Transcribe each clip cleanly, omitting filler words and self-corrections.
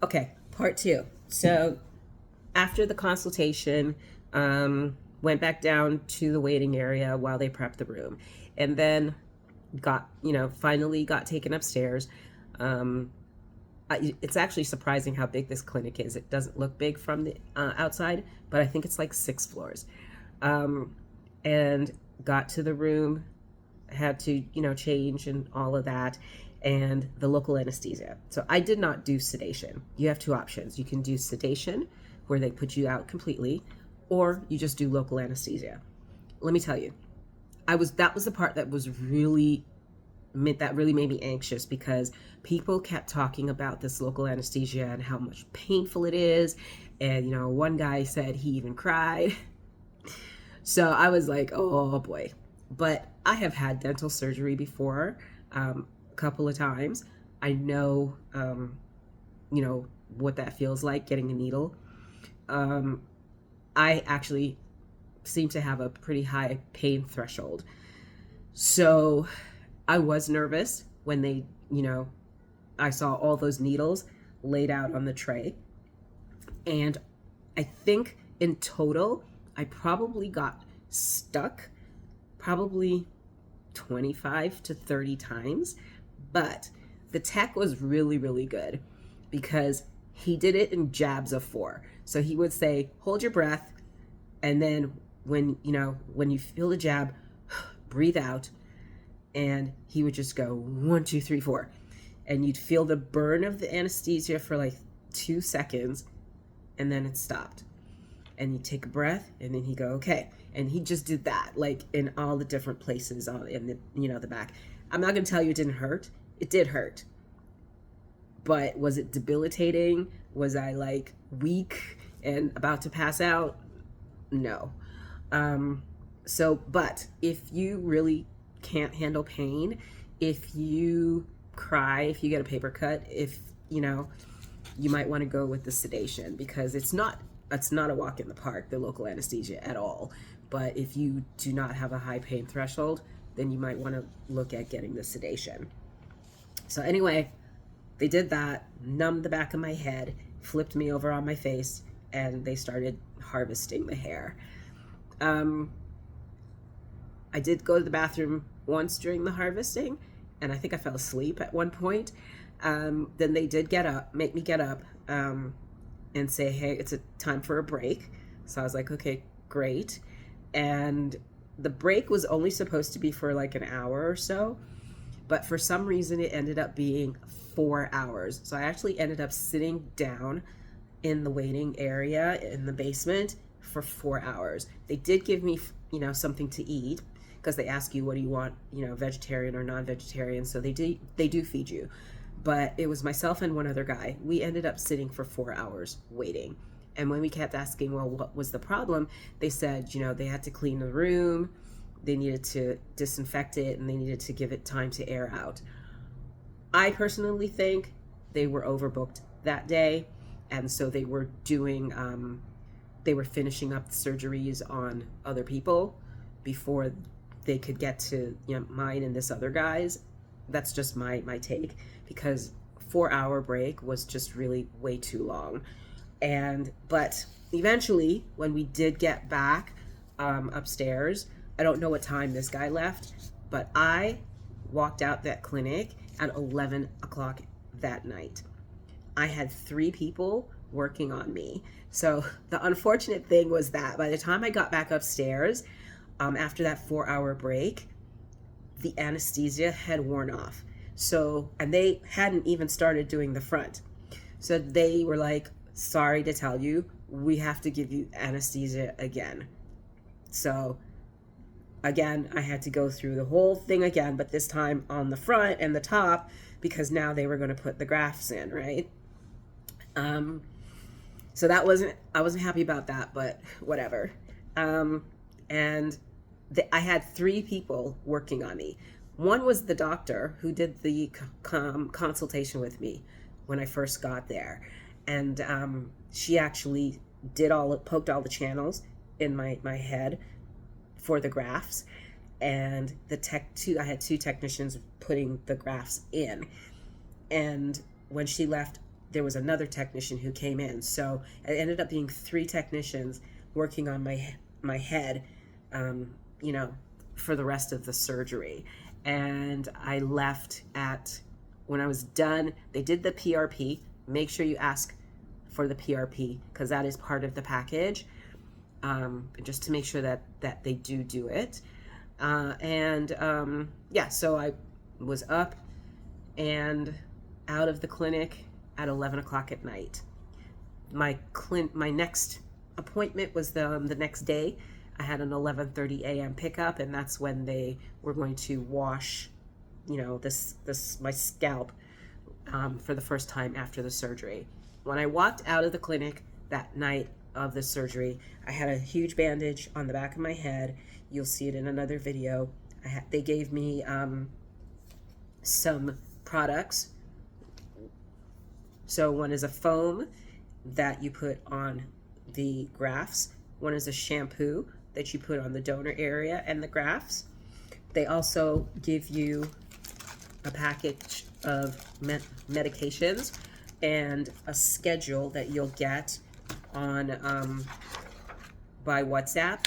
Okay, part two. So after the consultation, went back down to the waiting area while they prepped the room, and then finally got taken upstairs. Um, it's actually surprising how big this clinic is. It doesn't look big from the outside, but I think it's like 6 floors. Um, and got to the room, had to, change and all of that, and the local anesthesia. So I did not do sedation. You have two options. You can do sedation, where they put you out completely, or you just do local anesthesia. Let me tell you, that was the part that really made me anxious, because people kept talking about this local anesthesia and how much painful it is. And one guy said he even cried. So I was like, oh boy. But I have had dental surgery before, a couple of times. I know, what that feels like, getting a needle. Um, I actually seem to have a pretty high pain threshold. So I was nervous when I saw all those needles laid out on the tray. And I think in total, I probably got stuck probably 25 to 30 times. But the tech was really, really good, because he did it in jabs of 4. So he would say, hold your breath. And then when you feel the jab, breathe out. And he would just go 1, 2, 3, 4. And you'd feel the burn of the anesthesia for like 2 seconds, and then it stopped. And you take a breath, and then he'd go, okay. And he just did that, like in all the different places in the back. I'm not going to tell you it didn't hurt. It did hurt. But was it debilitating? Was I like weak and about to pass out? No. But if you really can't handle pain, if you cry, if you get a paper cut, if you might want to go with the sedation, because it's not a walk in the park, the local anesthesia, at all. But if you do not have a high pain threshold, then you might want to look at getting the sedation. So anyway, they did that, numbed the back of my head, flipped me over on my face, and they started harvesting the hair. I did go to the bathroom once during the harvesting, and I think I fell asleep at one point. Then they did make me get up, and say, hey, it's a time for a break. So I was like, okay, great. And the break was only supposed to be for like an hour or so, but for some reason it ended up being 4 hours. So I actually ended up sitting down in the waiting area in the basement for 4 hours. They did give me, something to eat, because they ask you, what do you want, vegetarian or non-vegetarian. So they do feed you. But it was myself and one other guy. We ended up sitting for 4 hours waiting. And when we kept asking, well, what was the problem? They said, they had to clean the room, they needed to disinfect it, and they needed to give it time to air out. I personally think they were overbooked that day. And so they were finishing up the surgeries on other people before they could get to mine and this other guy's. That's just my take, because 4 hour break was just really way too long. But eventually, when we did get back upstairs, I don't know what time this guy left, but I walked out that clinic at 11 o'clock that night. I had 3 people working on me. So the unfortunate thing was that by the time I got back upstairs, after that 4 hour break, the anesthesia had worn off. So, and they hadn't even started doing the front. So they were like, sorry to tell you, we have to give you anesthesia again. So again, I had to go through the whole thing again, but this time on the front and the top, because now they were going to put the grafts in, right? So I wasn't happy about that, but whatever. And I had 3 people working on me. One was the doctor who did the consultation with me when I first got there. And she actually poked all the channels in my head for the grafts. And I had 2 technicians putting the grafts in. And when she left, there was another technician who came in. So it ended up being 3 technicians working on my head, you know, for the rest of the surgery. And I left at, when I was done, they did the PRP. Make sure you ask for the PRP because that is part of the package, just to make sure that they do it. Yeah, so I was up and out of the clinic at 11 o'clock at night. My next appointment was the next day. I had an 11:30 a.m. pickup, and that's when they were going to wash, you know, my scalp for the first time after the surgery. When I walked out of the clinic that night of the surgery, I had a huge bandage on the back of my head. You'll see it in another video. They gave me some products. So one is a foam that you put on the grafts. One is a shampoo that you put on the donor area and the grafts. They also give you a package of medications and a schedule that you'll get on by WhatsApp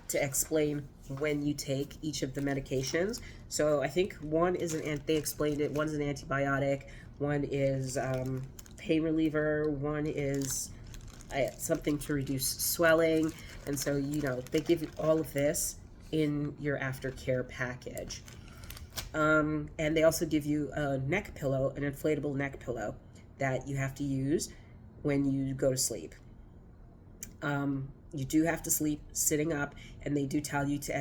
to explain when you take each of the medications. So I think one is they explained it, one's an antibiotic, one is pain reliever, one is something to reduce swelling. And so, you know, they give you all of this in your aftercare package. And they also give you a neck pillow, an inflatable neck pillow that you have to use when you go to sleep. You do have to sleep sitting up, and they do tell you to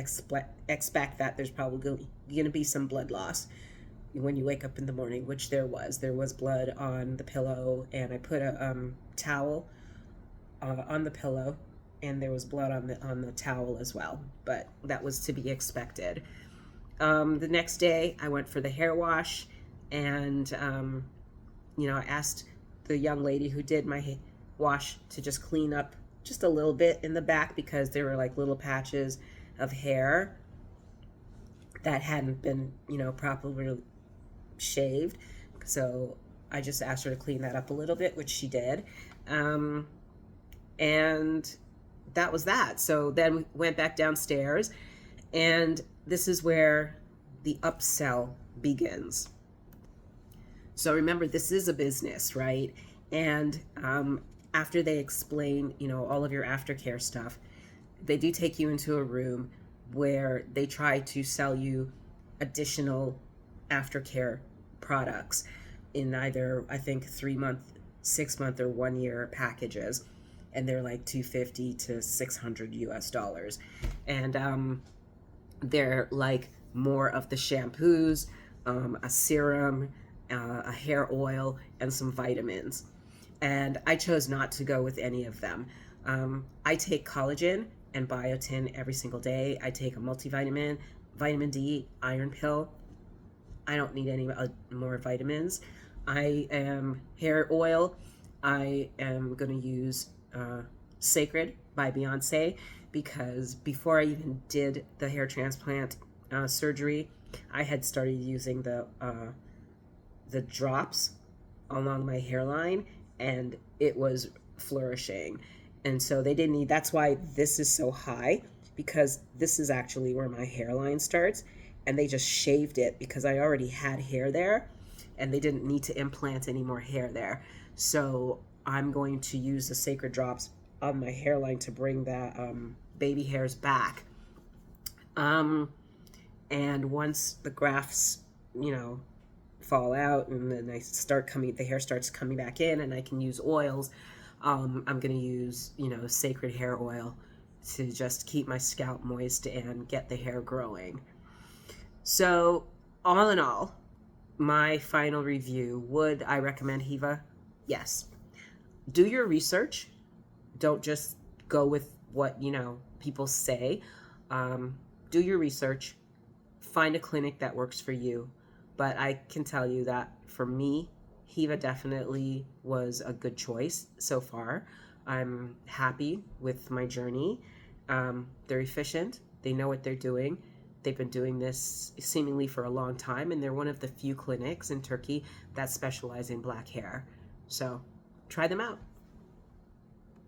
expect that there's probably going to be some blood loss when you wake up in the morning, which there was. There was blood on the pillow, and I put a towel on the pillow, and there was blood on the towel as well, but that was to be expected. The next day, I went for the hair wash, and you know, I asked the young lady who did my wash to just clean up just a little bit in the back because there were like little patches of hair that hadn't been, you know, properly shaved. So I just asked her to clean that up a little bit, which she did. And that was that. So then we went back downstairs, and this is where the upsell begins. So remember, this is a business, right? And after they explain, you know, all of your aftercare stuff, they do take you into a room where they try to sell you additional aftercare products in either, I think, 3-month, 6-month, or 1-year packages. And they're like $250 to $600 US. And they're like more of the shampoos, a serum, a hair oil, and some vitamins. And I chose not to go with any of them. I take collagen and biotin every single day. I take a multivitamin, vitamin D, iron pill. I don't need any more vitamins. I am hair oil. I am going to use Sacred by Beyonce, because before I even did the hair transplant surgery, I had started using the drops along my hairline, and it was flourishing. And so they didn't need, that's why this is so high, because this is actually where my hairline starts, and they just shaved it because I already had hair there, and they didn't need to implant any more hair there. So I'm going to use the Sacred drops on my hairline to bring that baby hairs back. And once the grafts, you know, fall out, and then the hair starts coming back in, and I can use oils, I'm going to use, you know, Sacred hair oil to just keep my scalp moist and get the hair growing. So all in all, my final review, would I recommend Heva? Yes. Do your research. Don't just go with what, you know, people say. Do your research. Find a clinic that works for you. But I can tell you that for me, Heva definitely was a good choice so far. I'm happy with my journey. They're efficient. They know what they're doing. They've been doing this seemingly for a long time, and they're one of the few clinics in Turkey that specialize in black hair. So try them out.